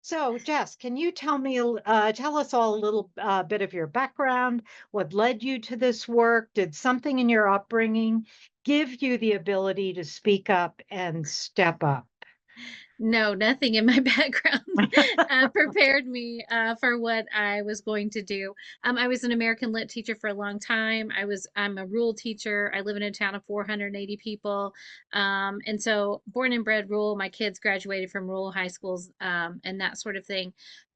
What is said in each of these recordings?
So, Jess, can you tell us all a little bit of your background? What led you to this work? Did something in your upbringing give you the ability to speak up and step up? No, nothing in my background prepared me for what I was going to do. I was an American Lit teacher for a long time. I'm a rural teacher. I live in a town of 480 people. And so born and bred rural, my kids graduated from rural high schools and that sort of thing.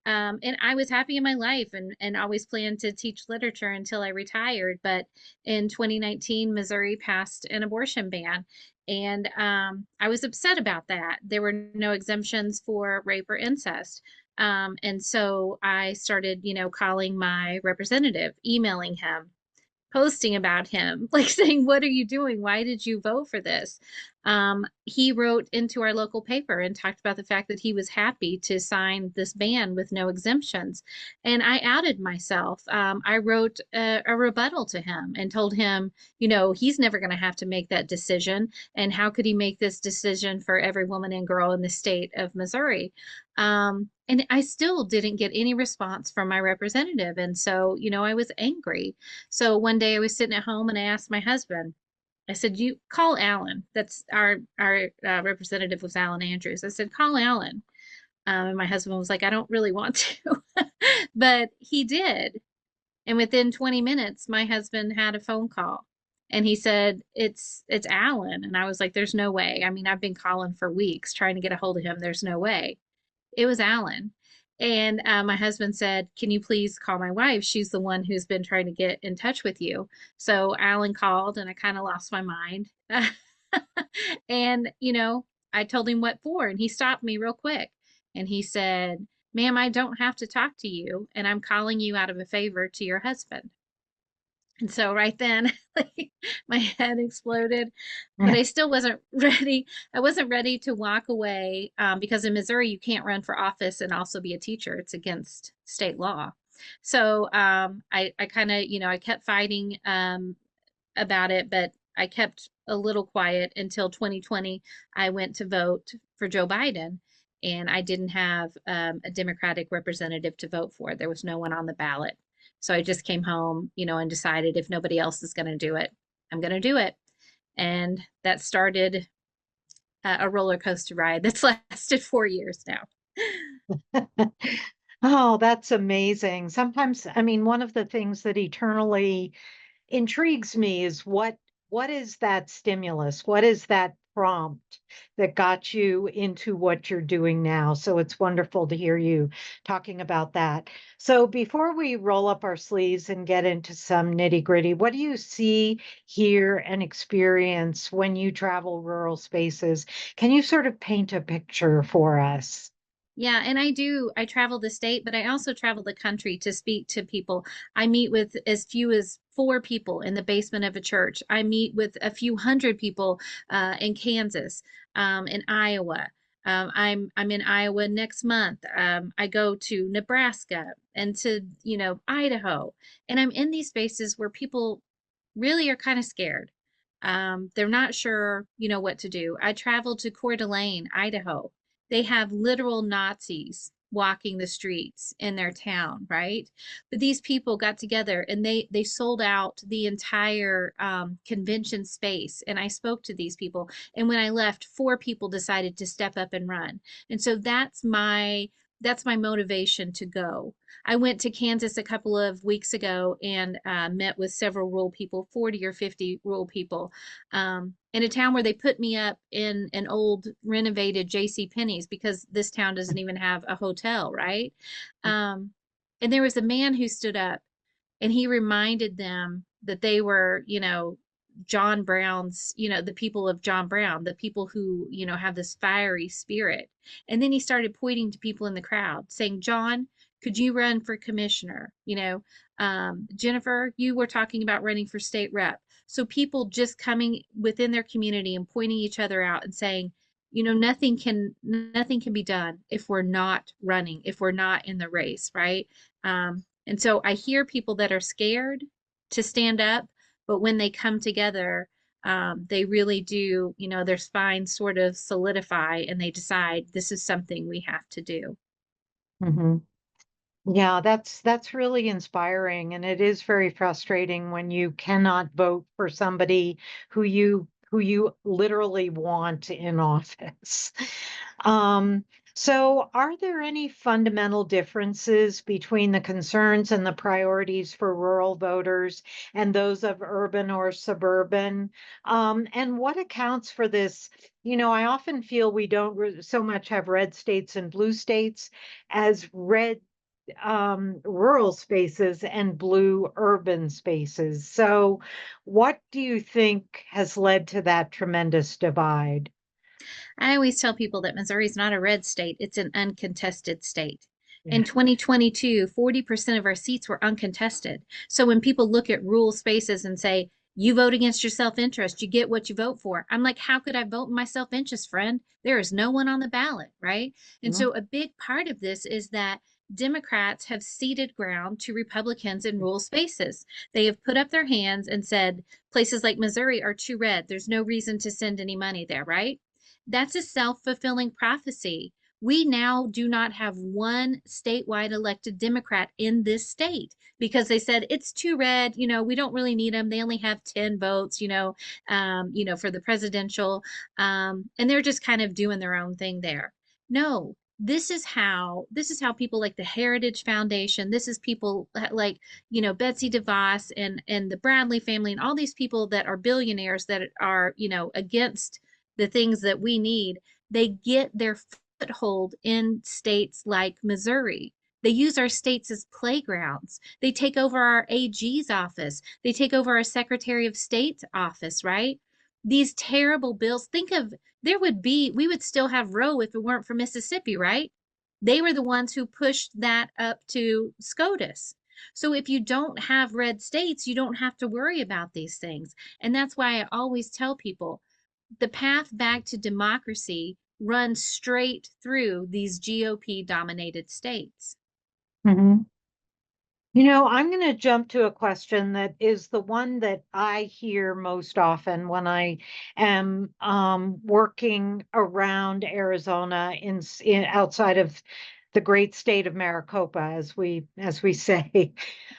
And I was happy in my life and always planned to teach literature until I retired. But in 2019, Missouri passed an abortion ban. And I was upset about that. There were no exemptions for rape or incest. And so I started, calling my representative, emailing him, posting about him, like saying, "What are you doing? Why did you vote for this?" He wrote into our local paper and talked about the fact that he was happy to sign this ban with no exemptions. And I outed myself. I wrote a rebuttal to him and told him, he's never going to have to make that decision. And how could he make this decision for every woman and girl in the state of Missouri? And I still didn't get any response from my representative. And so, I was angry. So one day I was sitting at home and I asked my husband, I said, "You call Alan." That's our representative was Alan Andrews. I said, "Call Alan." And my husband was like, "I don't really want to," but he did. And within 20 minutes, my husband had a phone call, and he said, "It's Alan." And I was like, "There's no way. I mean, I've been calling for weeks trying to get a hold of him. There's no way." It was Alan. And my husband said, "Can you please call my wife? She's the one who's been trying to get in touch with you." So Alan called, and I kind of lost my mind. And, I told him what for, and he stopped me real quick. And he said, "Ma'am, I don't have to talk to you, and I'm calling you out of a favor to your husband." And so right then, like, my head exploded, but I still wasn't ready. I wasn't ready to walk away because in Missouri, you can't run for office and also be a teacher. It's against state law. So I kind of, I kept fighting about it, but I kept a little quiet until 2020. I went to vote for Joe Biden, and I didn't have a Democratic representative to vote for. There was no one on the ballot. So I just came home, and decided if nobody else is going to do it, I'm going to do it. And that started a roller coaster ride that's lasted 4 years now. Oh, that's amazing. Sometimes, I mean, one of the things that eternally intrigues me is what is that stimulus? What is that prompt that got you into what you're doing now? So it's wonderful to hear you talking about that. So before we roll up our sleeves and get into some nitty-gritty, what do you see, hear, and experience when you travel rural spaces? Can you sort of paint a picture for us? Yeah, and I do. I travel the state, but I also travel the country to speak to people. I meet with as few as four people in the basement of a church. I meet with a few hundred people in Kansas, in Iowa. I'm in Iowa next month. I go to Nebraska and to Idaho, and I'm in these spaces where people really are kind of scared. They're not sure, what to do. I traveled to Coeur d'Alene, Idaho. They have literal Nazis walking the streets in their town, right? But these people got together and they sold out the entire convention space. And I spoke to these people. And when I left, four people decided to step up and run. And so that's my motivation to go. I went to Kansas a couple of weeks ago and met with several rural people, 40 or 50 rural people, in a town where they put me up in an old renovated J.C. Penney's because this town doesn't even have a hotel, right? Um, and there was a man who stood up and he reminded them that they were, John Brown's, the people of John Brown, the people who, have this fiery spirit. And then he started pointing to people in the crowd saying, "John, could you run for commissioner? Jennifer, you were talking about running for state rep." So people just coming within their community and pointing each other out and saying, nothing can be done if we're not running, if we're not in the race, right? And so I hear people that are scared to stand up, but when they come together, they really do, their spines sort of solidify and they decide this is something we have to do. Hmm. Yeah, that's really inspiring, and it is very frustrating when you cannot vote for somebody who you literally want in office. Um, so are there any fundamental differences between the concerns and the priorities for rural voters and those of urban or suburban? And what accounts for this? I often feel we don't so much have red states and blue states as red rural spaces and blue urban spaces. So, what do you think has led to that tremendous divide? I always tell people that Missouri is not a red state, it's an uncontested state. In Yeah. 2022, 40% of our seats were uncontested. So when people look at rural spaces and say, you vote against your self interest, you get what you vote for. I'm like, how could I vote in my self interest, friend? There is no one on the ballot, right? And Mhm. so a big part of this is that Democrats have ceded ground to Republicans in rural spaces. They have put up their hands and said, places like Missouri are too red. There's no reason to send any money there, right? That's a self-fulfilling prophecy. We now do not have one statewide elected Democrat in this state because they said it's too red. We don't really need them. They only have 10 votes. For the presidential, and they're just kind of doing their own thing there. No, this is how people like the Heritage Foundation. This is people like Betsy DeVos and the Bradley family and all these people that are billionaires that are against the things that we need, they get their foothold in states like Missouri. They use our states as playgrounds. They take over our AG's office. They take over our Secretary of State's office, right? These terrible bills. Think of we would still have Roe if it weren't for Mississippi, right? They were the ones who pushed that up to SCOTUS. So if you don't have red states, you don't have to worry about these things. And that's why I always tell people the path back to democracy runs straight through these GOP dominated states. Mhm. I'm going to jump to a question that is the one that I hear most often when I am working around Arizona outside of the great state of Maricopa, as we say.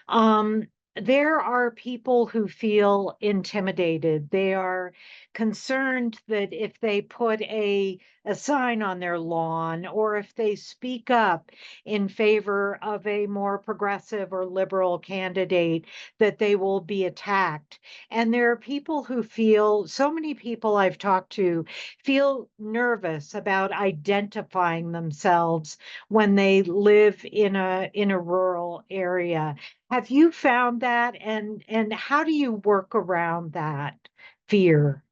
Um, there are people who feel intimidated. They are concerned that if they put a sign on their lawn or if they speak up in favor of a more progressive or liberal candidate, that they will be attacked. And there are people who feel, so many people I've talked to feel nervous about identifying themselves when they live in a rural area. Have you found that, and how do you work around that fear?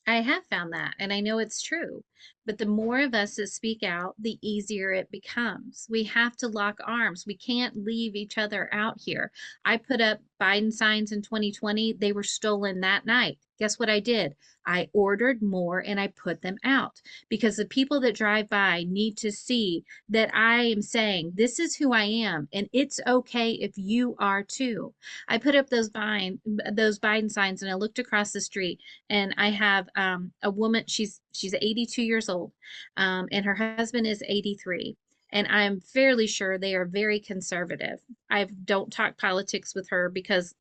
I have found that, and I know it's true. But the more of us that speak out, the easier it becomes. We have to lock arms. We can't leave each other out here. I put up Biden signs in 2020. They were stolen that night. Guess what I did? I ordered more and I put them out because the people that drive by need to see that I am saying, this is who I am, and it's okay if you are too. I put up those Biden signs and I looked across the street and I have a woman. She's 82 years old, and her husband is 83. And I'm fairly sure they are very conservative. I don't talk politics with her because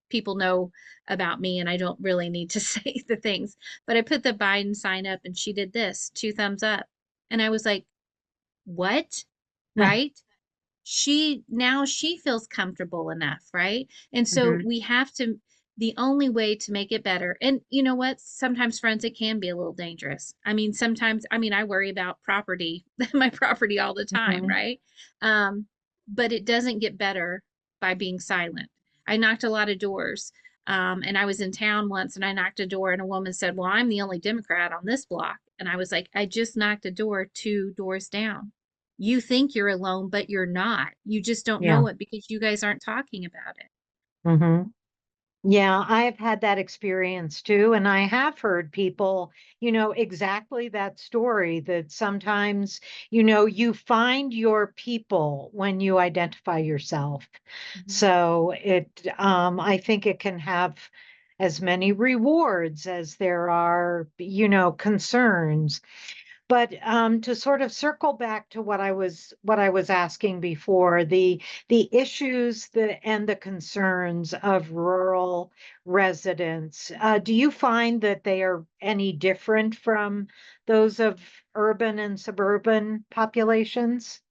people know about me, and I don't really need to say the things. But I put the Biden sign up, and she did this, two thumbs up, and I was like, "What?" Right? She feels comfortable enough, right? And so Mhm. we have to, the only way to make it better. And you know what? Sometimes, friends, it can be a little dangerous. I mean, sometimes, I worry about property, my property all the time, Mhm. right? Um, but it doesn't get better by being silent. I knocked a lot of doors. And I was in town once and I knocked a door and a woman said, well, I'm the only Democrat on this block. And I was like, I just knocked a door two doors down. You think you're alone, but you're not. You just don't Yeah. know it because you guys aren't talking about it. Mhm. Yeah, I've had that experience too. And I have heard people, exactly that story that sometimes, you find your people when you identify yourself. Mhm. So I think it can have as many rewards as there are, concerns. But to sort of circle back to what I was asking before, the issues and the concerns of rural residents, do you find that they are any different from those of urban and suburban populations?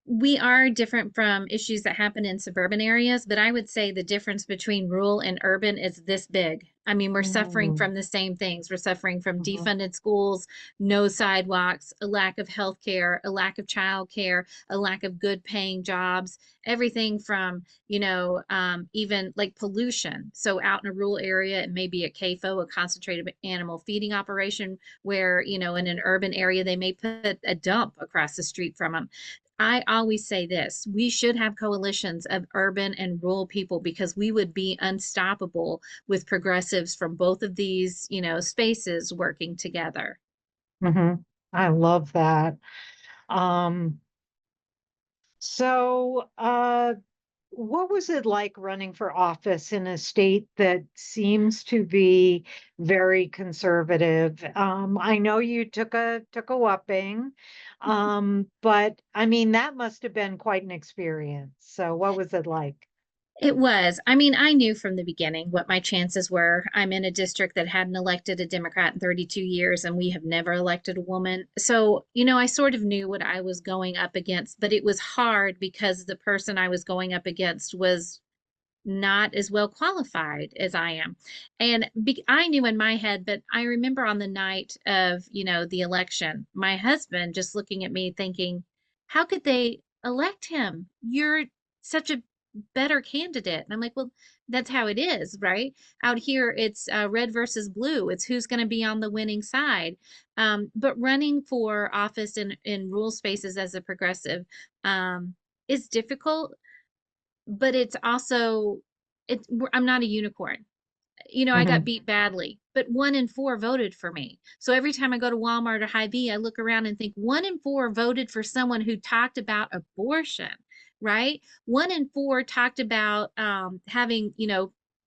We are different from issues that happen in suburban areas, but I would say the difference between rural and urban is this big. I mean, we're suffering Mm, from the same things. We're suffering from mhm, defunded schools, no sidewalks, a lack of health care, a lack of child care, a lack of good paying jobs, everything from, even like pollution. So out in a rural area, it may be a CAFO, a concentrated animal feeding operation, where, in an urban area, they may put a dump across the street from them. I always say this: we should have coalitions of urban and rural people because we would be unstoppable with progressives from both of these, spaces working together. mhm. I love that. Um, so, what was it like running for office in a state that seems to be very conservative? I know you took a whopping, but I mean that must have been quite an experience. So what was it like? It was. I mean, I knew from the beginning what my chances were. I'm in a district that hadn't elected a Democrat in 32 years, and we have never elected a woman. So, I sort of knew what I was going up against, but it was hard because the person I was going up against was not as well qualified as I am. And I knew in my head, but I remember on the night of, the election, my husband just looking at me thinking, how could they elect him? You're such a better candidate. And I'm like, well, that's how it is, right? Out here, it's red versus blue. It's who's going to be on the winning side. But running for office in rural spaces as a progressive is difficult, but it's also I'm not a unicorn. I got Hmm. beat badly, but 1 in 4 voted for me. So every time I go to Walmart or Hy-Vee, I look around and think 1 in 4 voted for someone who talked about abortion, right? 1 in 4 talked about having,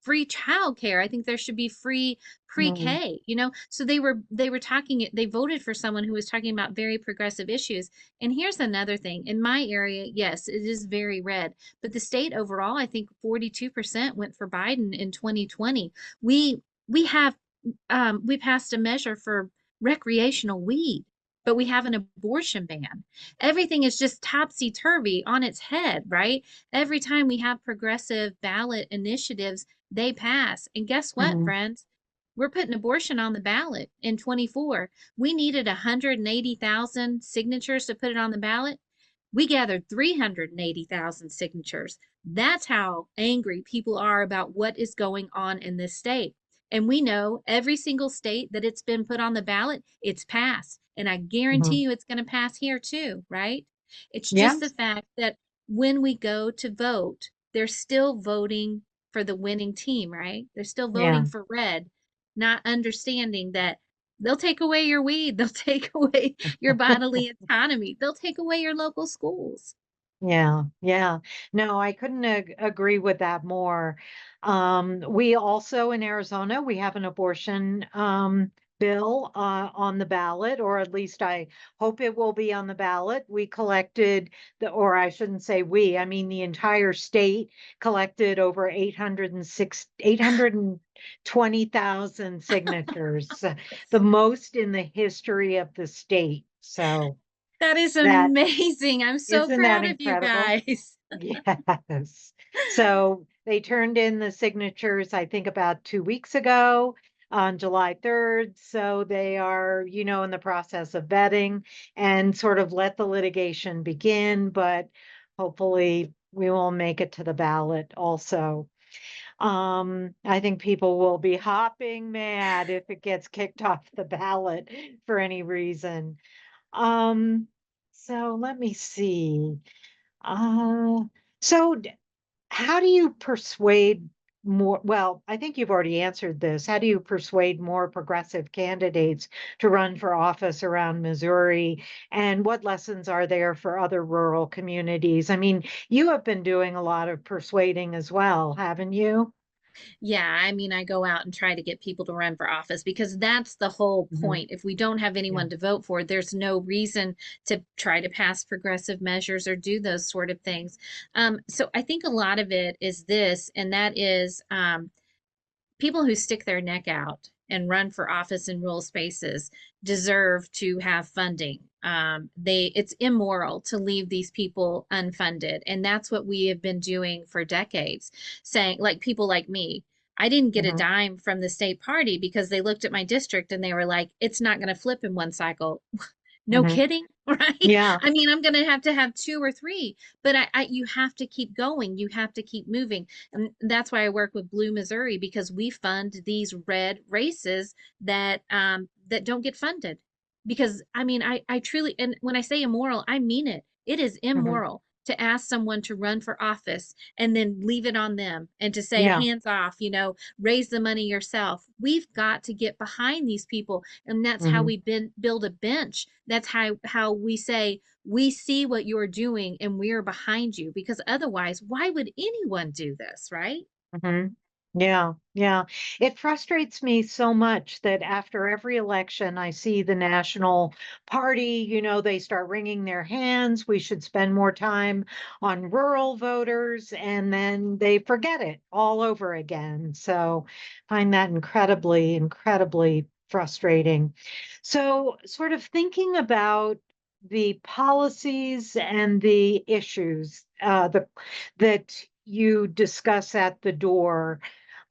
free childcare. I think there should be free Hmm. pre-K, So they were talking, they voted for someone who was talking about very progressive issues. And here's another thing. In my area, yes, it is very red, but the state overall, I think 42% went for Biden in 2020. We we have um, we passed a measure for recreational weed, but we have an abortion ban. Everything is just topsy turvy on its head, right? Every time we have progressive ballot initiatives, they pass. And guess what, Hmm. friends? We're putting abortion on the ballot in 24. We needed 180,000 signatures to put it on the ballot. We gathered 380,000 signatures. That's how angry people are about what is going on in this state. And we know every single state that it's been put on the ballot, it's passed. And I guarantee Hmm. you it's going to pass here too, right? It's just the Yes. fact that when we go to vote, they're still voting for the winning team, right? They're still Yeah. voting for red, not understanding that they'll take away your weed, they'll take away your bodily autonomy, they'll take away your local schools. Yeah, yeah. No, I couldn't agree with that more. We also in Arizona, we have an abortion bill on the ballot, or at least I hope it will be on the ballot. We collected or I shouldn't say we, I mean the entire state collected over 820,000 signatures, the most in the history of the state. So That is that amazing. I'm so isn't that proud of you incredible? guys. Yes. So they turned in the signatures, I think about 2 weeks ago on July 3rd. So they are, in the process of vetting and sort of let the litigation begin, but hopefully we will make it to the ballot also. I think people will be hopping mad if it gets kicked off the ballot for any reason. Um, so let me see. Uh, so how do you persuade more? Well, I think you've already answered this. How do you persuade more progressive candidates to run for office around Missouri? And what lessons are there for other rural communities? I mean, you have been doing a lot of persuading as well, haven't you? Yeah, I mean, I go out and try to get people to run for office because that's the whole Hmm. point. If we don't have Yeah. anyone to vote for, there's no reason to try to pass progressive measures or do those sort of things. So I think a lot of it is this, and that is people who stick their neck out and run for office in rural spaces deserve to have funding. It's immoral to leave these people unfunded, and that's what we have been doing for decades. Saying, like people like me, I didn't get a Hmm. dime from the state party because they looked at my district and they were like, "It's not going to flip in one cycle." No Hmm. kidding, right? Yeah. I mean, I'm going to have two or three, but you have to keep going. You have to keep moving. And that's why I work with Blue Missouri because we fund these red races that don't get funded. Because I mean, I truly, and when I say immoral, I mean it. It is Hmm. immoral to ask someone to run for office and then leave it on them and to say Yeah. hands off, raise the money yourself. We've got to get behind these people, and that's how Hmm. we build a bench. That's how we say we see what you're doing and we're behind you, because otherwise, why would anyone do this, right? Hmm. Yeah, yeah. It frustrates me so much that after every election, I see the national party, they start wringing their hands. We should spend more time on rural voters, and then they forget it all over again. So find that incredibly, incredibly frustrating. So, sort of thinking about the policies and the issues that you discuss at the door.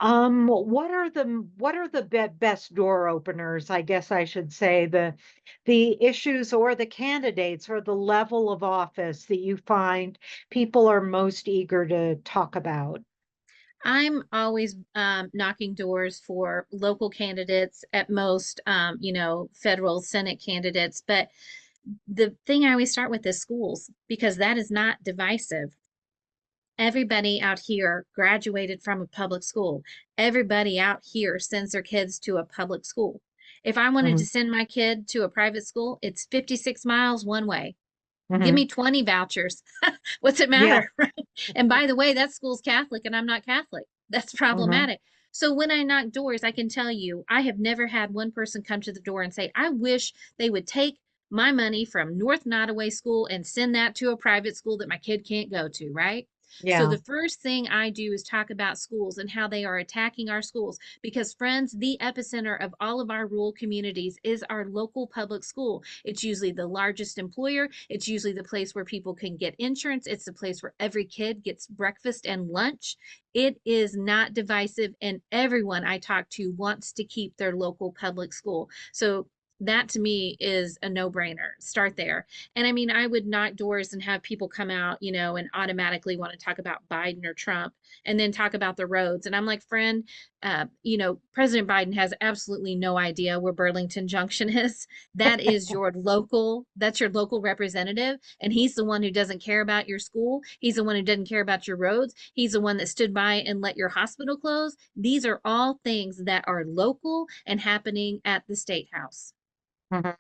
What are the best door openers? I guess I should say the issues or the candidates or the level of office that you find people are most eager to talk about. I'm always knocking doors for local candidates, at most, federal Senate candidates. But the thing I always start with is schools because that is not divisive. Everybody out here graduated from a public school. Everybody out here sends their kids to a public school. If I wanted Hmm. to send my kid to a private school, it's 56 miles one way. Give Hmm. me 20 vouchers. What's it Yeah. matter? Right? And by the way, that school's Catholic and I'm not Catholic. That's Hmm. problematic. So when I knock doors, I can tell you, I have never had one person come to the door and say, I wish they would take my money from North Nottoway School and send that to a private school that my kid can't go to, right? So Yeah. the first thing I do is talk about schools and how they are attacking our schools because friends, the epicenter of all of our rural communities is our local public school. It's usually the largest employer. It's usually the place where people can get insurance. It's the place where every kid gets breakfast and lunch. It is not divisive, and everyone I talk to wants to keep their local public school. So that to me is a no-brainer. Start there. And I mean, I would knock doors and have people come out, and automatically want to talk about Biden or Trump and then talk about the roads. And I'm like, friend, President Biden has absolutely no idea where Burlington Junction is. That's your local representative. And he's the one who doesn't care about your school. He's the one who doesn't care about your roads. He's the one that stood by and let your hospital close. These are all things that are local and happening at the state house. Mhm.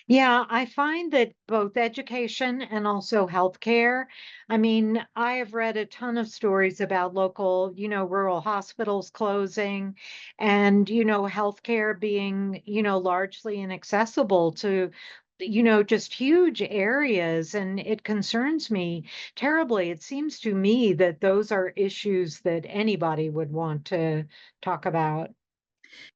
Yeah, I find that both education and also healthcare. I mean, I have read a ton of stories about local, rural hospitals closing and, healthcare being, largely inaccessible to, just huge areas. And it concerns me terribly. It seems to me that those are issues that anybody would want to talk about.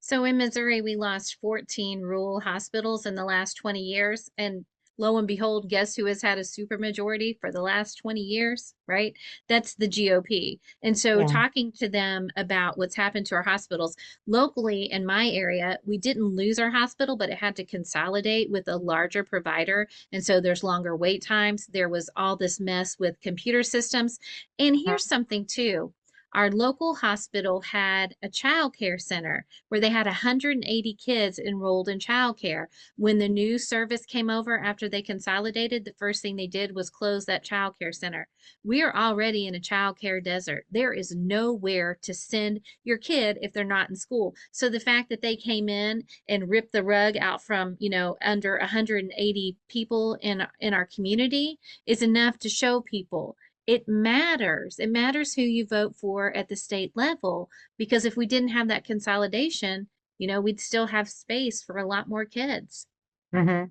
So in Missouri, we lost 14 rural hospitals in the last 20 years. And lo and behold, guess who has had a supermajority for the last 20 years, right? That's the GOP. And so Yeah. talking to them about what's happened to our hospitals locally in my area, we didn't lose our hospital, but it had to consolidate with a larger provider. And so there's longer wait times. There was all this mess with computer systems. And here's something too. Our local hospital had a child care center where they had 180 kids enrolled in childcare. When the new service came over after they consolidated, the first thing they did was close that childcare center. We are already in a childcare desert. There is nowhere to send your kid if they're not in school. So the fact that they came in and ripped the rug out from, under 180 people in our community is enough to show people It matters. It matters who you vote for at the state level because if we didn't have that consolidation, we'd still have space for a lot more kids. Hmm.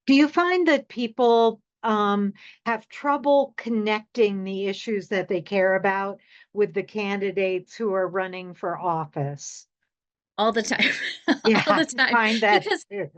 Do you find that people have trouble connecting the issues that they care about with the candidates who are running for office? All the time. Yeah, All the I time. find that Because too.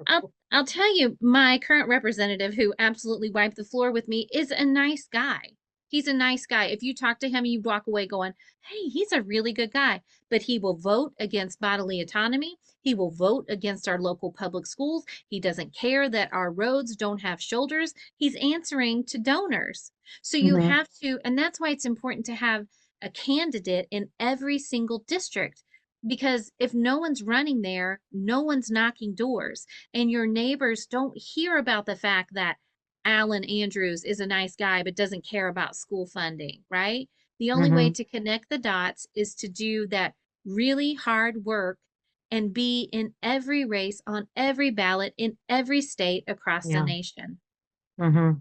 I'll tell you, my current representative who absolutely wiped the floor with me is a nice guy. He's a nice guy. If you talk to him, you walk away going, "Hey, he's a really good guy." But he will vote against bodily autonomy. He will vote against our local public schools. He doesn't care that our roads don't have shoulders. He's answering to donors. So you Hmm. have to, and that's why it's important to have a candidate in every single district because if no one's running there, no one's knocking doors, and your neighbors don't hear about the fact that Alan Andrews is a nice guy but doesn't care about school funding, right? The only way Hmm. to connect the dots is to do that really hard work and be in every race, on every ballot, in every state across the Yeah. nation. Hmm.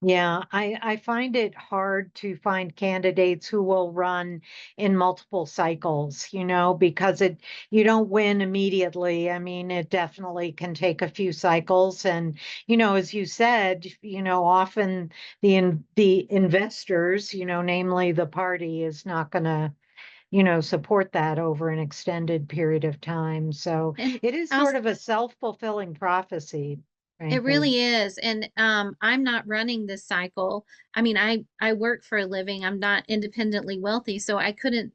Yeah, I find it hard to find candidates who will run in multiple cycles, because you don't win immediately. I mean, it definitely can take a few cycles. And, as you said, often the investors, namely the party, is not gonna, support that over an extended period of time. So And it is I'll sort of a self-fulfilling prophecy, It frankly. really is. And I'm not running this cycle. I mean, I work for a living. I'm not independently wealthy, so I couldn't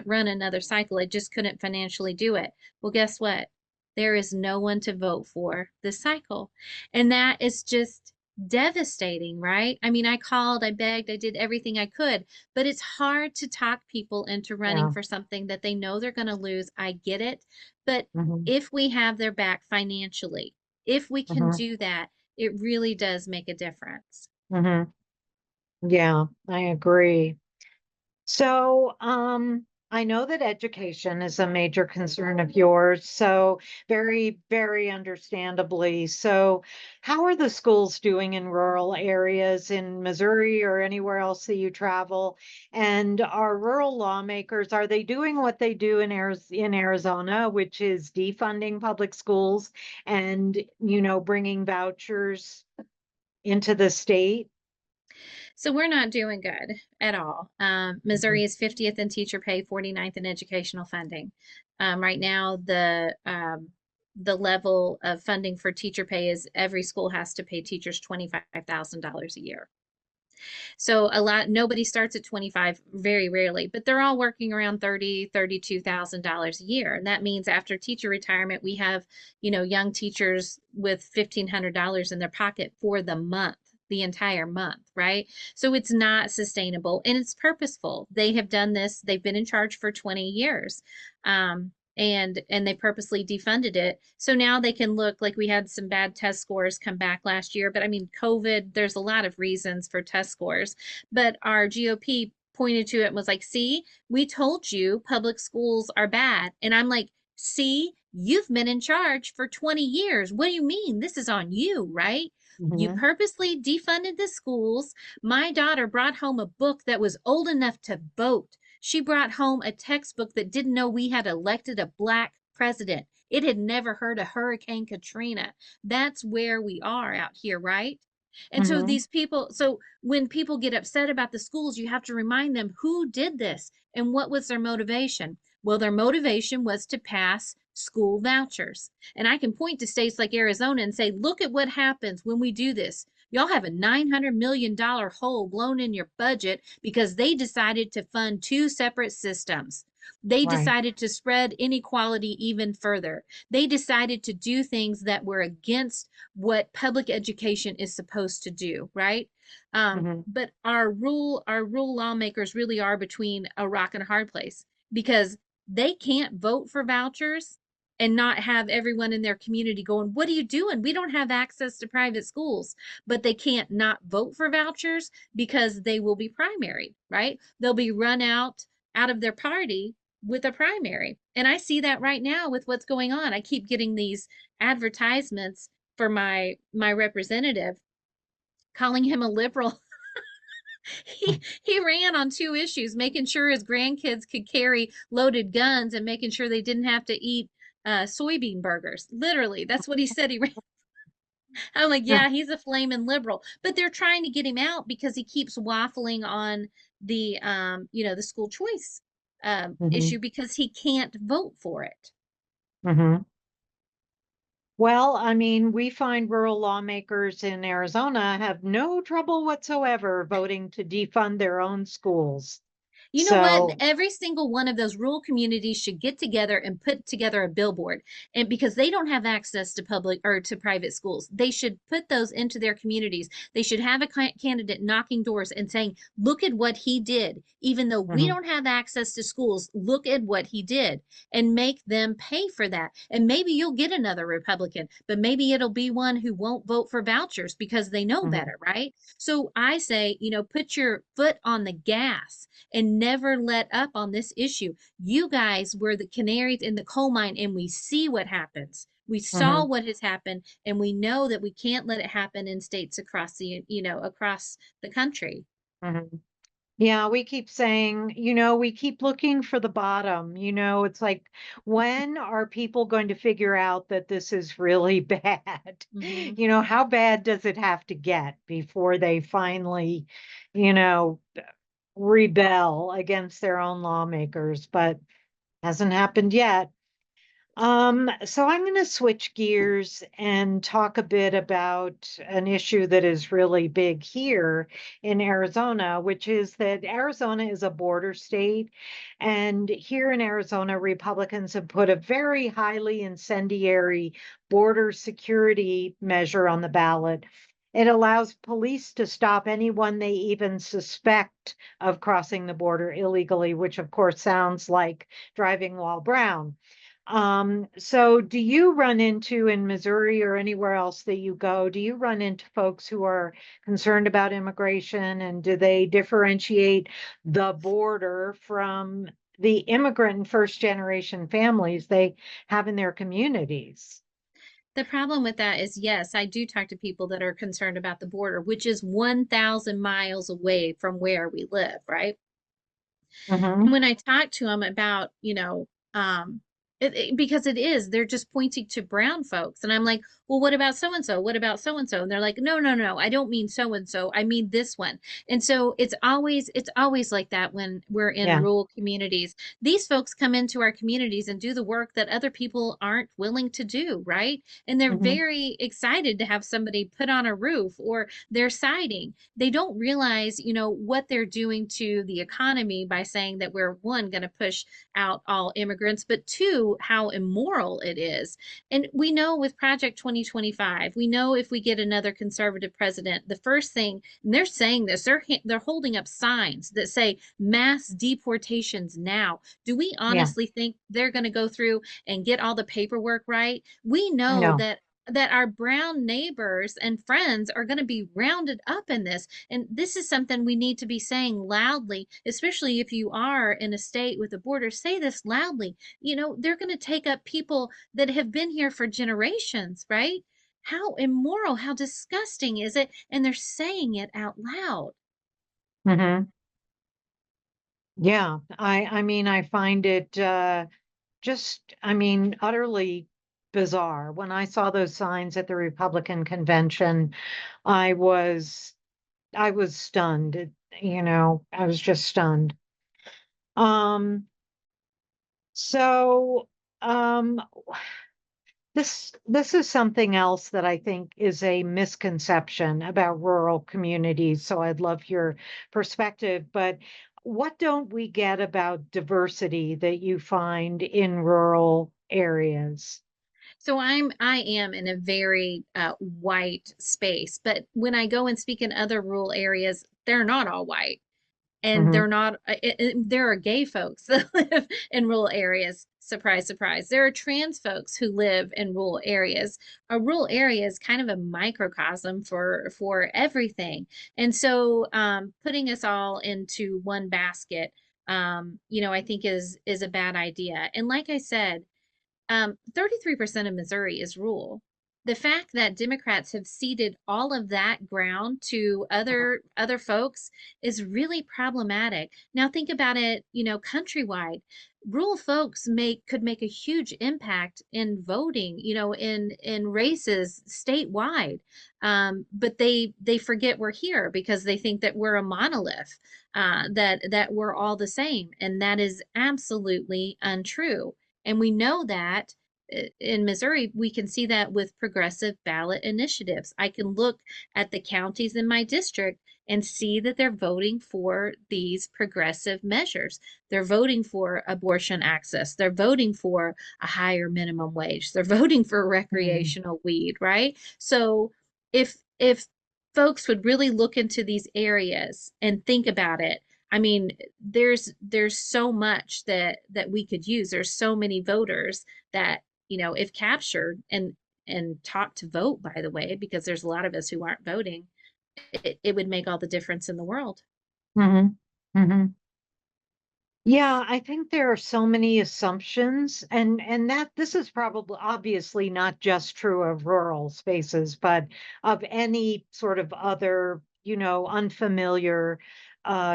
run another cycle. I just couldn't financially do it. Well, guess what? There is no one to vote for this cycle. And that is just devastating, right? I mean, I called, I begged, I did everything I could, but it's hard to talk people into running Yeah. for something that they know they're going to lose. I get it. But Hmm. if we have their back financially, if we can Hmm. do that, it really does make a difference. Hmm. Yeah, I agree. So, I know that education is a major concern of yours, so very, very understandably. So, how are the schools doing in rural areas in Missouri or anywhere else that you travel? And are rural lawmakers, are they doing what they do in Arizona, which is defunding public schools and, bringing vouchers into the state? So we're not doing good at all. Mhm. Missouri is 50th in teacher pay, 49th in educational funding. Right now, the level of funding for teacher pay is every school has to pay teachers $25,000 a year. So nobody starts at 25 very rarely, but they're all working around 30, $32,000 a year. And that means after teacher retirement, we have, young teachers with $1,500 in their pocket for the month, the entire month, right? So it's not sustainable and it's purposeful. They have done this, they've been in charge for 20 years. And they purposely defunded it. So now they can look like we had some bad test scores come back last year. But I mean, COVID, there's a lot of reasons for test scores. But our GOP pointed to it and was like, see, we told you public schools are bad. And I'm like, see, you've been in charge for 20 years. What do you mean? This is on you, right? You Mhm. purposely defunded the schools. My daughter brought home a book that was old enough to vote. She brought home a textbook that didn't know we had elected a black president. It had never heard of Hurricane Katrina. That's where we are out here, right? And so Mhm. these people, so when people get upset about the schools, you have to remind them who did this and what was their motivation. Well, their motivation was to pass school vouchers. And I can point to states like Arizona and say, look at what happens when we do this. Y'all have a $900 million hole blown in your budget because they decided to fund two separate systems. They Right. decided to spread inequality even further. They decided to do things that were against what public education is supposed to do, right? Mhm. But our rule lawmakers really are between a rock and a hard place because they can't vote for vouchers and not have everyone in their community going, what are you doing? We don't have access to private schools. But they can't not vote for vouchers because they will be primaried, right? They'll be run out of their party with a primary. And I see that right now with what's going on. I keep getting these advertisements for my representative calling him a liberal He ran on two issues, making sure his grandkids could carry loaded guns and making sure they didn't have to eat soybean burgers. Literally, that's what he said he ran. I'm like, yeah, he's a flaming liberal, but they're trying to get him out because he keeps waffling on the the school choice Hmm. issue because he can't vote for it. Hmm. Well, I mean, we find rural lawmakers in Arizona have no trouble whatsoever voting to defund their own schools. You know what? So, Every single one of those rural communities should get together and put together a billboard. And because they don't have access to public or to private schools, they should put those into their communities. They should have a candidate knocking doors and saying, "Look at what he did. Even though we mhm, don't have access to schools, look at what he did," and make them pay for that. And maybe you'll get another Republican, but maybe it'll be one who won't vote for vouchers because they know mhm, better, right? So I say, put your foot on the gas and never let up on this issue. You guys were the canaries in the coal mine, and we see what happens. We saw mhm, what has happened, and we know that we can't let it happen in states across across the country. mhm. Yeah, we keep saying, we keep looking for the bottom. It's like, when are people going to figure out that this is really bad? Hmm. How bad does it have to get before they finally, you know, rebel against their own lawmakers? But hasn't happened yet. So I'm going to switch gears and talk a bit about an issue that is really big here in Arizona, which is that Arizona is a border state. And here in Arizona, Republicans have put a very highly incendiary border security measure on the ballot. It allows police to stop anyone they even suspect of crossing the border illegally, which of course sounds like driving while brown. So do you run into in Missouri or anywhere else that you go, do you run into folks who are concerned about immigration, and do they differentiate the border from the immigrant and first generation families they have in their communities? The problem with that is, yes, I do talk to people that are concerned about the border, which is 1,000 miles away from where we live, right? Hmm. And when I talk to them about, because it is, they're just pointing to brown folks. And I'm like, well, what about so and so? What about so and so? And they're like, no, no, no, I don't mean so and so. I mean this one. And so it's always like that when we're in Yeah. rural communities. These folks come into our communities and do the work that other people aren't willing to do, right? And they're Hmm. very excited to have somebody put on a roof or they're siding. They don't realize, what they're doing to the economy by saying that we're one going to push out all immigrants, but two, how immoral it is. And we know with Project 2025, we know if we get another conservative president, the first thing, and they're saying this, they're holding up signs that say mass deportations now. Do we Yeah. honestly think they're going to go through and get all the paperwork right? We know No. that our brown neighbors and friends are going to be rounded up in this. And this is something we need to be saying loudly, especially if you are in a state with a border. Say this loudly. They're going to take up people that have been here for generations, right? How immoral, how disgusting is it? And they're saying it out loud. Hmm. Yeah. I mean, I find it just, I mean, utterly bizarre. When I saw those signs at the Republican convention, I was I was stunned. I was just stunned. Um, so um this is something else that I think is a misconception about rural communities. So I'd love your perspective, but what don't we get about diversity that you find in rural areas? So I am in a very white space, but when I go and speak in other rural areas, they're not all white, and Hmm. they're not. There are gay folks that live in rural areas. Surprise, surprise. There are trans folks who live in rural areas. A rural area is kind of a microcosm for everything, and so putting us all into one basket, I think is a bad idea. And like I said, 33% of Missouri is rural. the fact that Democrats have ceded all of that ground to other folks is really problematic. Now think about it, countrywide. Rural folks make could make a huge impact in voting, in races statewide. But they forget we're here because they think that we're a monolith, that we're all the same, and that is absolutely untrue. And we know that in Missouri, we can see that with progressive ballot initiatives. I can look at the counties in my district and see that they're voting for these progressive measures. They're voting for abortion access. They're voting for a higher minimum wage. They're voting for Mhm. recreational weed, right? So if folks would really look into these areas and think about it, I mean, there's so much that we could use. There's so many voters that, if captured and taught to vote, by the way, because there's a lot of us who aren't voting, it would make all the difference in the world. Mhm. Mhm. Yeah, I think there are so many assumptions, and that this is probably obviously not just true of rural spaces, but of any sort of other, unfamiliar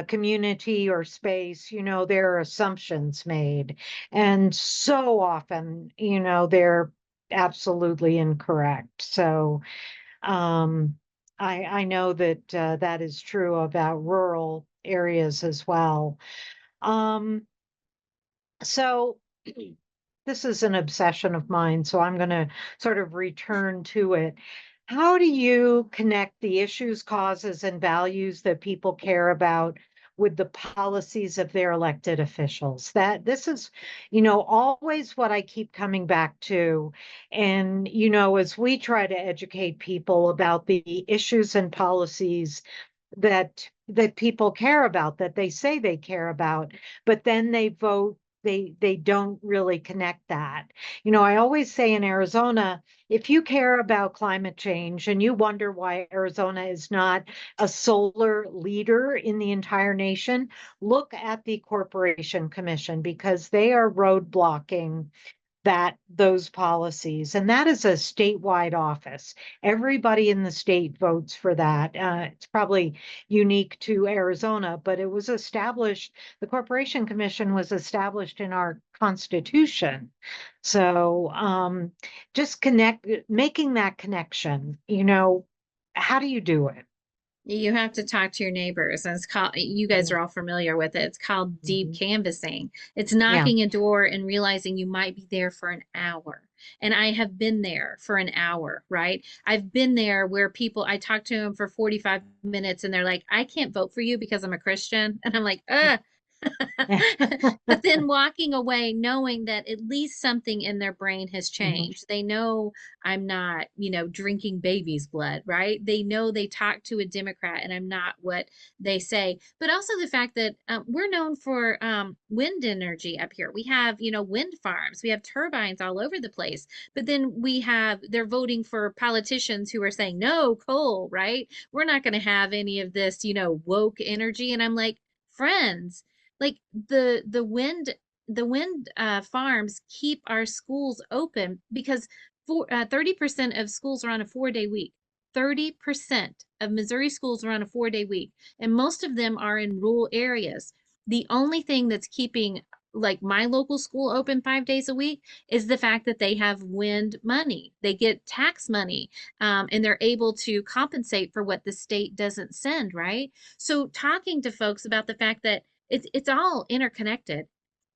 community or space. There are assumptions made, and so often, they're absolutely incorrect. So, um, I know that that is true about rural areas as well. Um, so this is an obsession of mine, so I'm going to sort of return to it. How do you connect the issues, causes, and values that people care about with the policies of their elected officials? That this is, always what I keep coming back to. And, as we try to educate people about the issues and policies that people care about, that they say they care about, but then they vote, they don't really connect that. I always say in Arizona, if you care about climate change and you wonder why Arizona is not a solar leader in the entire nation, look at the Corporation Commission, because they are roadblocking those policies. And that is a statewide office. Everybody in the state votes for that. It's probably unique to Arizona, but it was established, the Corporation Commission was established in our Constitution. So just making that connection, how do you do it? You have to talk to your neighbors, and it's called, you guys Mhm. are all familiar with it. It's called deep Mhm. canvassing. It's Yeah. knocking a door and realizing you might be there for an hour. And I have been there for an hour, right? I've been there where I talk to them for 45 minutes and they're like, I can't vote for you because I'm a Christian. And I'm like, but then walking away knowing that at least something in their brain has Mhm. changed. They know I'm not, drinking baby's blood, right? They know they talk to a Democrat and I'm not what they say. But also the fact that we're known for wind energy up here. We have, wind farms, we have turbines all over the place. But then they're voting for politicians who are saying, no, coal, right? We're not going to have any of this, woke energy. And I'm like, friends, like the wind farms keep our schools open because 30% of schools are on a 4-day week. 30% of Missouri schools are on a 4-day week, and most of them are in rural areas. The only thing that's keeping like my local school open 5 days a week is the fact that they have wind money. They get tax money, and they're able to compensate for what the state doesn't send, right? So talking to folks about the fact that it's all interconnected.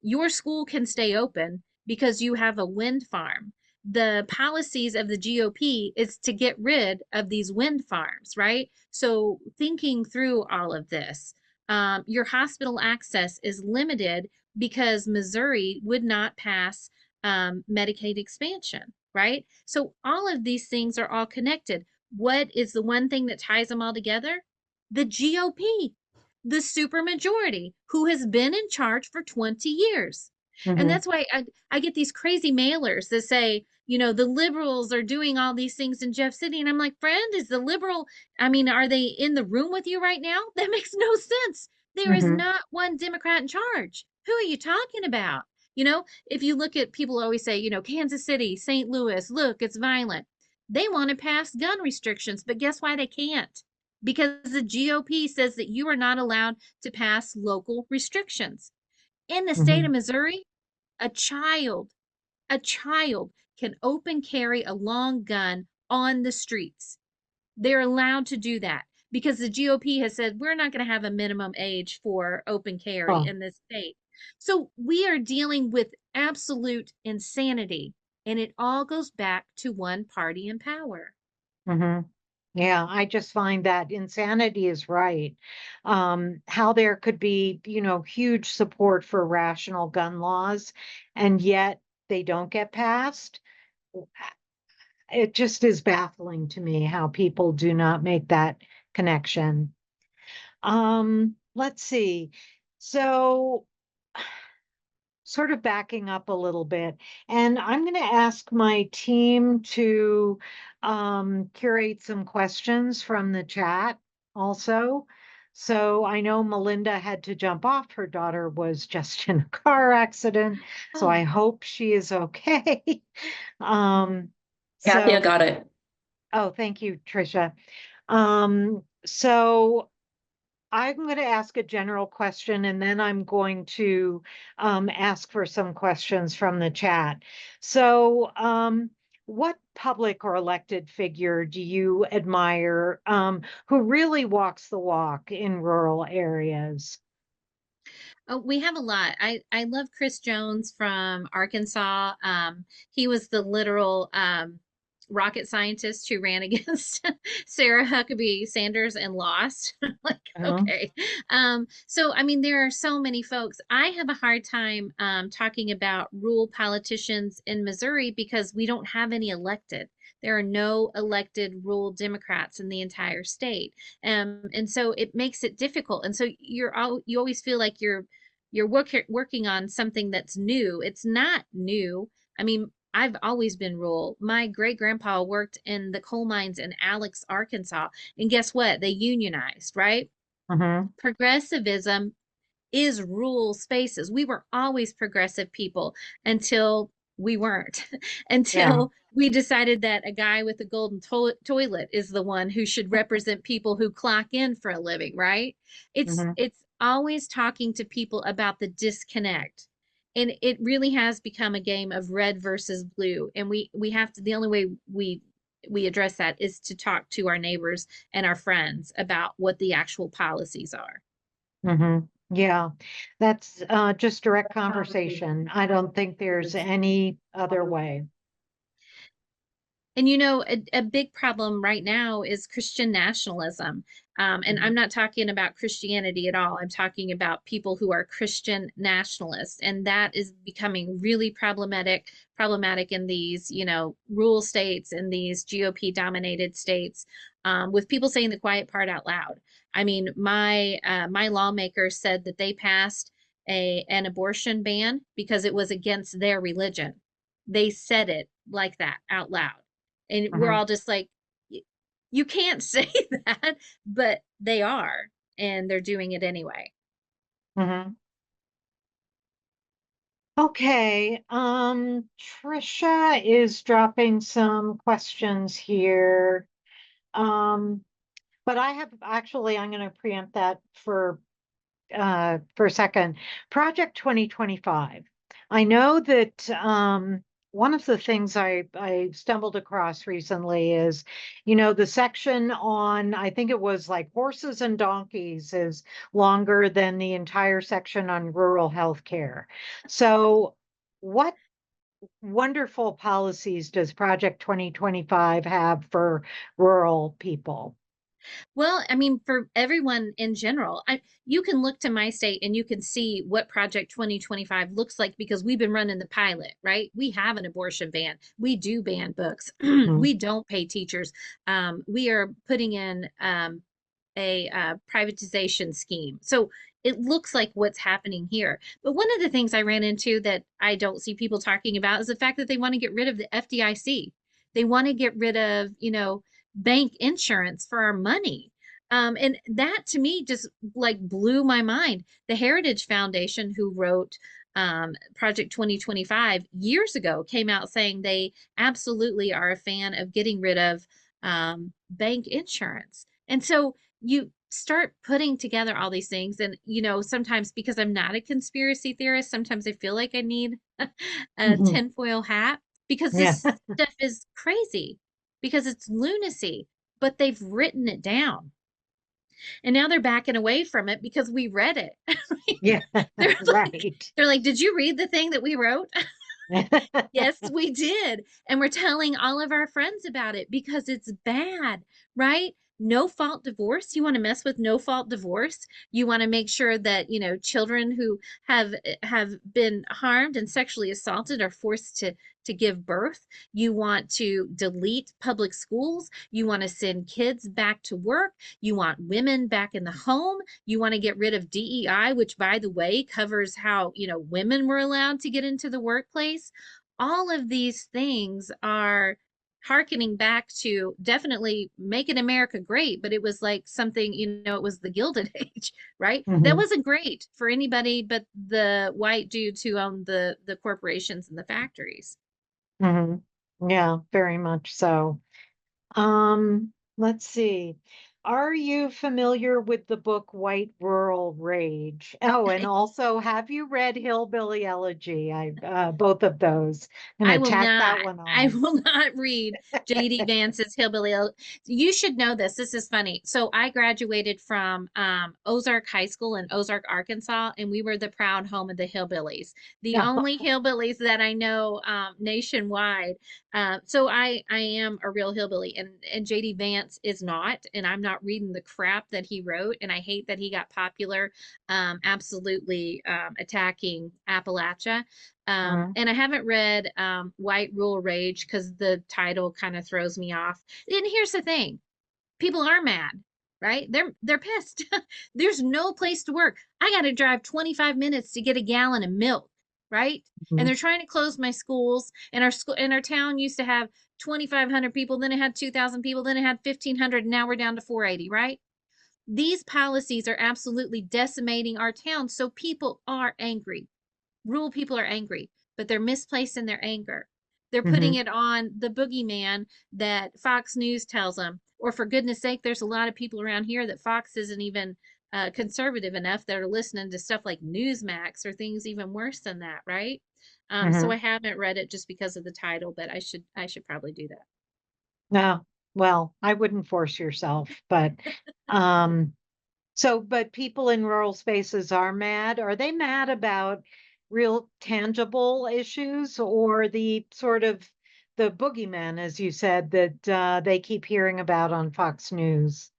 Your school can stay open because you have a wind farm. The policies of the GOP is to get rid of these wind farms, right? So thinking through all of this, your hospital access is limited because Missouri would not pass Medicaid expansion, right? So all of these things are all connected. What is the one thing that ties them all together? The GOP, the supermajority who has been in charge for 20 years. And Mhm. that's why I get these crazy mailers that say, the liberals are doing all these things in Jeff City. And I'm like, friend, is the liberal, I mean, are they in the room with you right now? That makes no sense. There is Mhm. not one Democrat in charge. Who are you talking about? If you look at, people always say, Kansas City, St. Louis, look, it's violent. They want to pass gun restrictions, but guess why they can't? Because the GOP says that you are not allowed to pass local restrictions. In the state Hmm. of Missouri, a child, a child can open carry a long gun on the streets. They're allowed to do that because the GOP has said we're not going to have a minimum age for open carry Oh, in this state. So we are dealing with absolute insanity, and it all goes back to one party in power. hmm. Yeah, I just find that insanity is right. How there could be, huge support for rational gun laws, and yet they don't get passed. It just is baffling to me how people do not make that connection. Let's see. So, sort of backing up a little bit, and I'm going to ask my team to curate some questions from the chat also. So I know Melinda had to jump off. Her daughter was just in a car accident, so I Oh, hope she is okay. um, Kathy, I so, got it. oh, thank you, Trisha. So I'm going to ask a general question and then I'm going to ask for some questions from the chat. So, what public or elected figure do you admire who really walks the walk in rural areas? oh, we have a lot. I love Chris Jones from Arkansas. He was the literal rocket scientist who ran against Sarah Huckabee Sanders and lost. Like, Uh-huh. okay. So I mean, there are so many folks. I have a hard time talking about rural politicians in Missouri because we don't have any elected. There are no elected rural Democrats in the entire state. And so it makes it difficult. And so you always feel like working on something that's new. It's not new. I mean, I've always been rural. My great grandpa worked in the coal mines in Alex, Arkansas. And guess what? They unionized, right? Uh-huh. Progressivism is rural spaces. We were always progressive people until we weren't, Yeah. until we decided that a guy with a golden toilet is the one who should represent people who clock in for a living, right? Hmm. It's always talking to people about the disconnect. And it really has become a game of red versus blue. And we have to, the only way we address that is to talk to our neighbors and our friends about what the actual policies are. Hmm. Yeah, that's just direct conversation. I don't think there's any other way. And you know, a big problem right now is Christian nationalism. And I'm Mhm. not talking about Christianity at all. I'm talking about people who are Christian nationalists. And that is becoming really problematic in these, rural states and these GOP dominated states, with people saying the quiet part out loud. I mean, my lawmakers said that they passed an abortion ban because it was against their religion. They said it like that out loud, and we're Mhm. all just like, you can't say that, but they are, and they're doing it anyway. Mhm. Okay, Trisha is dropping some questions here. Um, but I have actually, I'm going to preempt that for a second. Project 2025. I know that one of the things I stumbled across recently is, the section on, I think it was like horses and donkeys is longer than the entire section on rural health care. So, what wonderful policies does Project 2025 have for rural people? Well, I mean, for everyone in general, you can look to my state and you can see what Project 2025 looks like because we've been running the pilot, right? We have an abortion ban. We do ban books. Mhm. We don't pay teachers. We are putting in a privatization scheme. So it looks like what's happening here. But one of the things I ran into that I don't see people talking about is the fact that they want to get rid of the FDIC. They want to get rid of, bank insurance for our money. And that to me just like blew my mind. The Heritage Foundation, who wrote Project 2025 years ago came out saying they absolutely are a fan of getting rid of bank insurance. And so you start putting together all these things. And, sometimes because I'm not a conspiracy theorist, sometimes I feel like I need a Mhm. tinfoil hat because Yeah. this stuff is crazy, because it's lunacy, but they've written it down. And now they're backing away from it because we read it. Yeah. they're like, Right. they're like, did you read the thing that we wrote? Yes, we did. And we're telling all of our friends about it because it's bad, right? No fault divorce. You want to mess with no fault divorce. You want to make sure that, children who have been harmed and sexually assaulted are forced to give birth. You want to delete public schools. You want to send kids back to work. You want women back in the home. You want to get rid of DEI, which, by the way, covers how, women were allowed to get into the workplace. All of these things are harkening back to definitely making America great, but it was like something, it was the Gilded Age, right? That Hmm. wasn't great for anybody but the white dudes who own the corporations and the factories. Hmm. Yeah, very much so. Let's see. Are you familiar with the book White Rural Rage? Oh, and also, have you read Hillbilly Elegy? I both of those. I'm I gonna will tack that not. one I on. will not read JD Vance's Hillbilly. You should know this. This is funny. So I graduated from Ozark High School in Ozark, Arkansas, and we were the proud home of the hillbillies. The only hillbillies that I know nationwide. So I am a real hillbilly, and JD Vance is not, and I'm not reading the crap that he wrote. And I hate that he got popular, absolutely attacking Appalachia. Mhm. And I haven't read White Rule Rage because the title kind of throws me off. And here's the thing: people are mad, right? They're pissed. There's no place to work. I got to drive 25 minutes to get a gallon of milk, right? And Mhm. they're trying to close my schools. And our town used to have 2,500 people, then it had 2,000 people, then it had 1,500, and now we're down to 480, right? These policies are absolutely decimating our town, so people are angry. Rural people are angry, but they're misplaced in their anger. They're putting Mhm. it on the boogeyman that Fox News tells them. Or for goodness sake, there's a lot of people around here that Fox isn't even conservative enough that are listening to stuff like Newsmax or things even worse than that, right? So I Mhm. haven't read it just because of the title, but I should probably do that. No, well, I wouldn't force yourself, but um, but people in rural spaces are mad. Are they mad about real tangible issues or the sort of the boogeyman, as you said, that they keep hearing about on Fox News?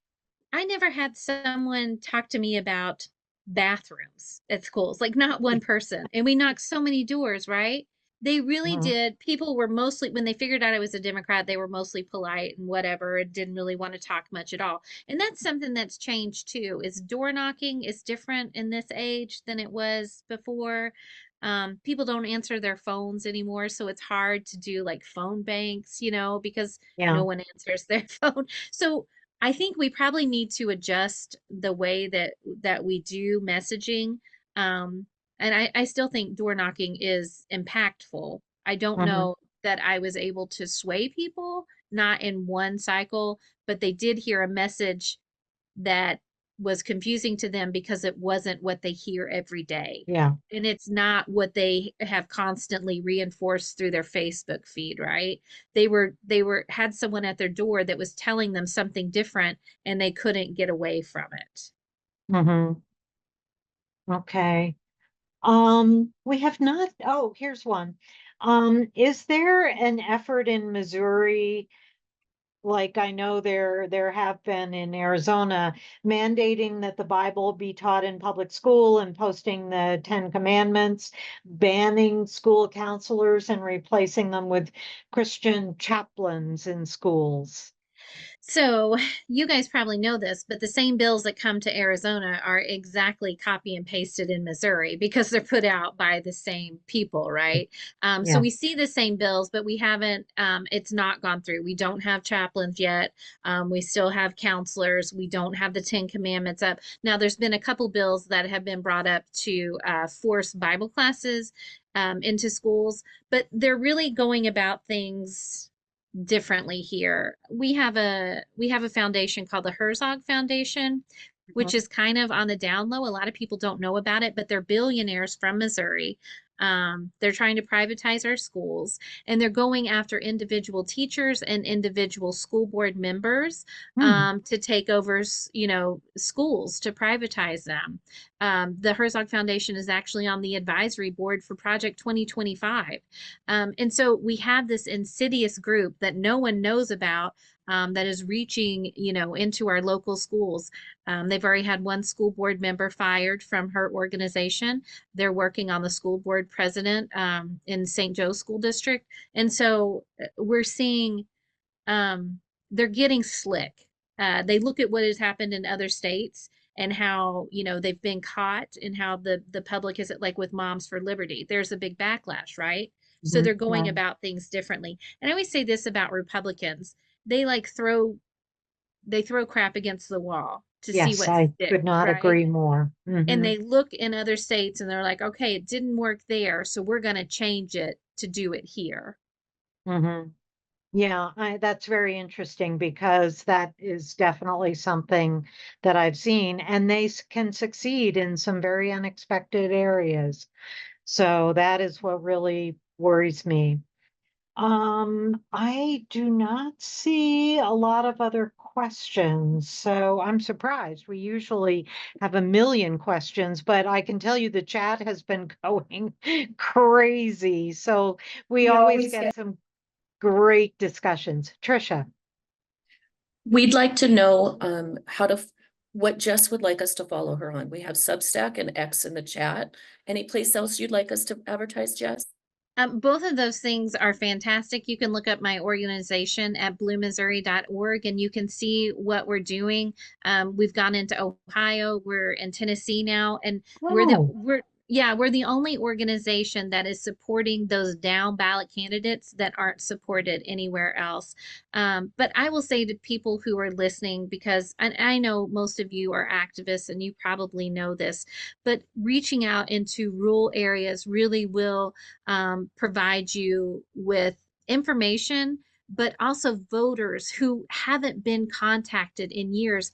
I never had someone talk to me about bathrooms at schools, like not one person. And we knocked so many doors, right? They really Mhm. did. People were mostly, when they figured out I was a Democrat, they were mostly polite and whatever, and didn't really want to talk much at all. And that's something that's changed too, is door knocking is different in this age than it was before. People don't answer their phones anymore, so it's hard to do like phone banks, because no Yeah. one answers their phone. So I think we probably need to adjust the way that we do messaging. Um, and I still think door knocking is impactful. I don't Hmm. know that I was able to sway people, not in one cycle, but they did hear a message that was confusing to them because it wasn't what they hear every day. Yeah. And it's not what they have constantly reinforced through their Facebook feed, right? They were had someone at their door that was telling them something different and they couldn't get away from it. Hmm. Okay. We have not, oh, here's one. Is there an effort in Missouri, like I know there have been in Arizona, mandating that the Bible be taught in public school and posting the Ten Commandments, banning school counselors and replacing them with Christian chaplains in schools? So, you guys probably know this, but the same bills that come to Arizona are exactly copy and pasted in Missouri because they're put out by the same people, right? So Yeah. we see the same bills, but we haven't, it's not gone through. We don't have chaplains yet. We still have counselors. We don't have the Ten Commandments up. Now, there's been a couple bills that have been brought up to force Bible classes into schools, but they're really going about things differently here. We have a foundation called the Herzog Foundation, which Mhm. is kind of on the down low. A lot of people don't know about it, but they're billionaires from Missouri. They're trying to privatize our schools, and they're going after individual teachers and individual school board members Hmm. to take over, schools to privatize them. The Herzog Foundation is actually on the advisory board for Project 2025. And so we have this insidious group that no one knows about that is reaching, into our local schools. They've already had one school board member fired from her organization. They're working on the school board president in St. Joe School District. And so we're seeing um, they're getting slick. They look at what has happened in other states and how they've been caught and how the public is like with Moms for Liberty. There's a big backlash, right? So Mhm. they're going Right. about things differently. And I always say this about Republicans: they like throw crap against the wall to see Yes, what I sticks, could not right? agree more. And Hmm. they look in other states and they're like, okay, it didn't work there, so we're going to change it to do it here. Hmm. Yeah, that's very interesting because that is definitely something that I've seen, and they can succeed in some very unexpected areas. So that is what really worries me. I do not see a lot of other questions, so I'm surprised. We usually have a million questions, but I can tell you the chat has been going crazy. So we We always always get get. some great discussions. Trisha. We'd like to know what Jess would like us to follow her on. We have Substack and X in the chat. Any place else you'd like us to advertise, Jess? Both of those things are fantastic. You can look up my organization at bluemissouri.org and you can see what we're doing. We've gone into Ohio, we're in Tennessee now, and we're the Oh. we're yeah, we're the only organization that is supporting those down ballot candidates that aren't supported anywhere else. But I will say to people who are listening, because I know most of you are activists and you probably know this, but reaching out into rural areas really will provide you with information, but also voters who haven't been contacted in years.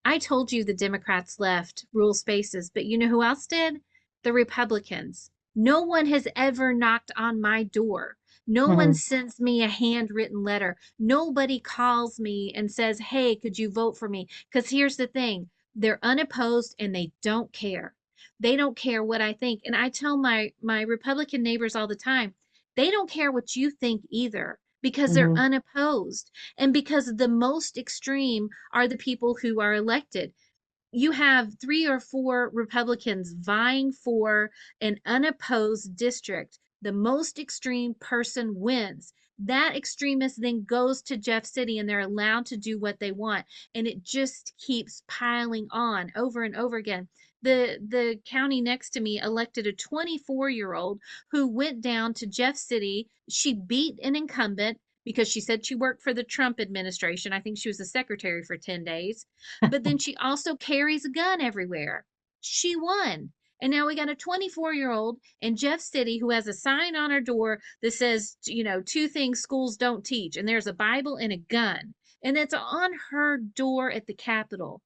I told you the Democrats left rural spaces, but you know who else did? The Republicans. No one has ever knocked on my door. No one Mhm. sends me a handwritten letter. Nobody calls me and says, hey, could you vote for me? Because here's the thing, they're unopposed and they don't care. They don't care what I think. And I tell my Republican neighbors all the time, they don't care what you think either because they're Mhm. unopposed and because the most extreme are the people who are elected. You have three or four Republicans vying for an unopposed district. The most extreme person wins. That extremist then goes to Jeff City and they're allowed to do what they want. And it just keeps piling on over and over again. The county next to me elected a 24-year-old who went down to Jeff City. She beat an incumbent because she said she worked for the Trump administration. I think she was the secretary for 10 days, but then she also carries a gun everywhere. She won. And now we got a 24-year-old in Jeff City who has a sign on her door that says, two things schools don't teach. And there's a Bible and a gun. And it's on her door at the Capitol.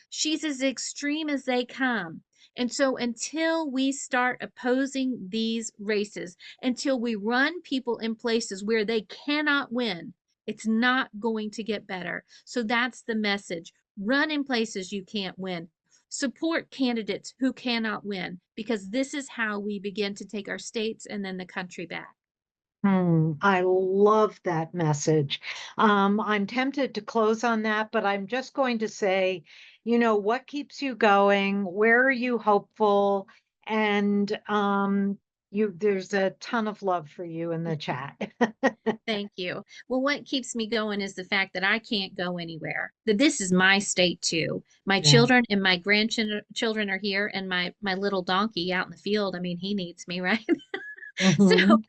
She's as extreme as they come. And so until we start opposing these races, until we run people in places where they cannot win, it's not going to get better. So that's the message. Run in places you can't win. Support candidates who cannot win, because this is how we begin to take our states and then the country back. I love that message. I'm tempted to close on that, but I'm just going to say, what keeps you going? Where are you hopeful? And there's a ton of love for you in the chat. Thank you. Well, what keeps me going is the fact that I can't go anywhere. That this is my state too. My Yeah. children and my grandchildren are here, and my little donkey out in the field. I mean, he needs me, right? So, Mhm.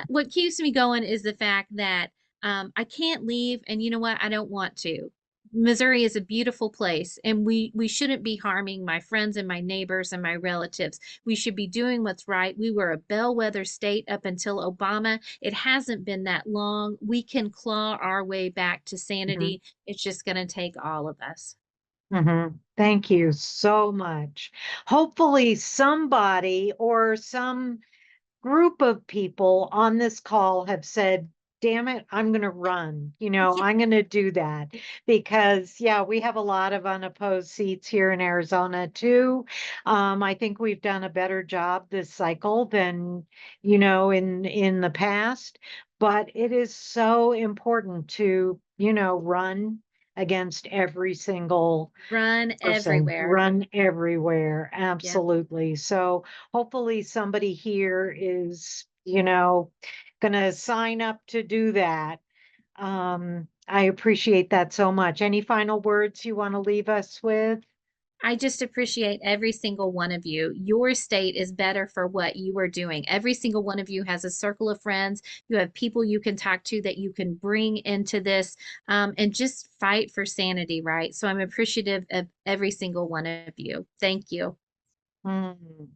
what keeps me going is the fact that I can't leave, and you know what? I don't want to. Missouri is a beautiful place, and we shouldn't be harming my friends and my neighbors and my relatives. We should be doing what's right. We were a bellwether state up until Obama. It hasn't been that long. We can claw our way back to Mhm. sanity. It's just going to take all of us. Mhm. Thank you so much. Hopefully somebody or some group of people on this call have said, damn it, I'm going to run. I'm going to do that because, yeah, we have a lot of unopposed seats here in Arizona too. I think we've done a better job this cycle than, in the past, but it is so important to, run against every single Run person, everywhere. run everywhere. Yep. Absolutely. So hopefully somebody here is, going to sign up to do that. I appreciate that so much. Any final words you want to leave us with? I just appreciate every single one of you. Your state is better for what you are doing. Every single one of you has a circle of friends. You have people you can talk to that you can bring into this and just fight for sanity, right? So I'm appreciative of every single one of you. Thank you. Mm.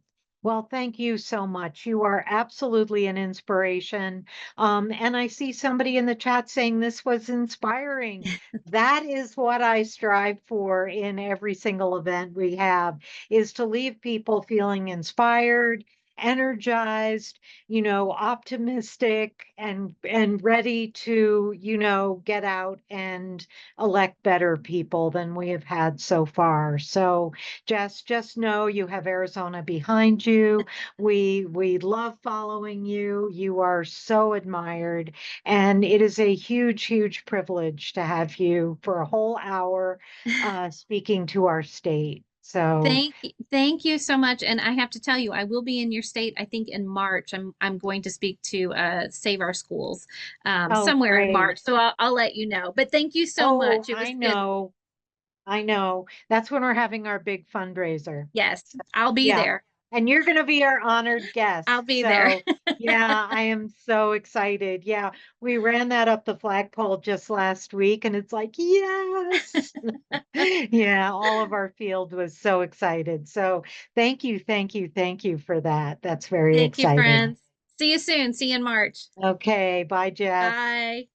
Well, thank you so much. You are absolutely an inspiration. And I see somebody in the chat saying this was inspiring. That is what I strive for in every single event we have, is to leave people feeling inspired, energized, optimistic and ready to, get out and elect better people than we have had so far. So Jess, just know you have Arizona behind you. We love following you. You are so admired, and it is a huge, huge privilege to have you for a whole hour speaking to our state. So, Thank you so much. And I have to tell you, I will be in your state, I think in March. I'm going to speak to Save Our Schools oh, somewhere in great. March. So I'll let you know. But thank you so Oh, much. It was I good. know. I know. That's when we're having our big fundraiser. Yes, I'll be Yeah. there. And you're going to be our honored guest. I'll be there. So, yeah, I am so excited. Yeah, we ran that up the flagpole just last week, and it's like, yes. Yeah, all of our field was so excited. So, thank you, thank you, thank you for that. That's very Thank you, exciting. friends. See you soon. See you in March. Okay, bye, Jess. Bye.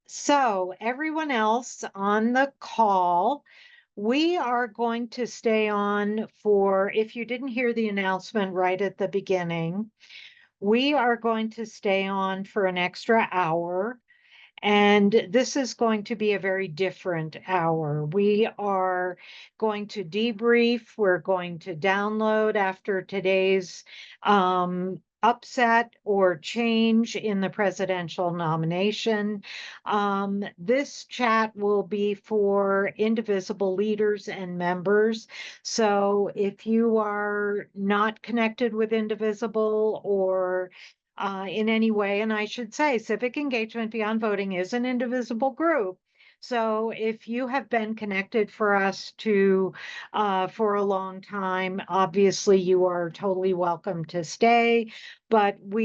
So everyone else on the call, we are going to stay on for, if you didn't hear the announcement right at the beginning, we are going to stay on for an extra hour. And this is going to be a very different hour. We are going to debrief. We're going to download after today's upset or change in the presidential nomination. This chat will be for indivisible leaders and members. So if you are not connected with Indivisible or in any way. And I should say, civic engagement beyond voting is an indivisible group. So if you have been connected for us to for a long time, obviously you are totally welcome to stay. But we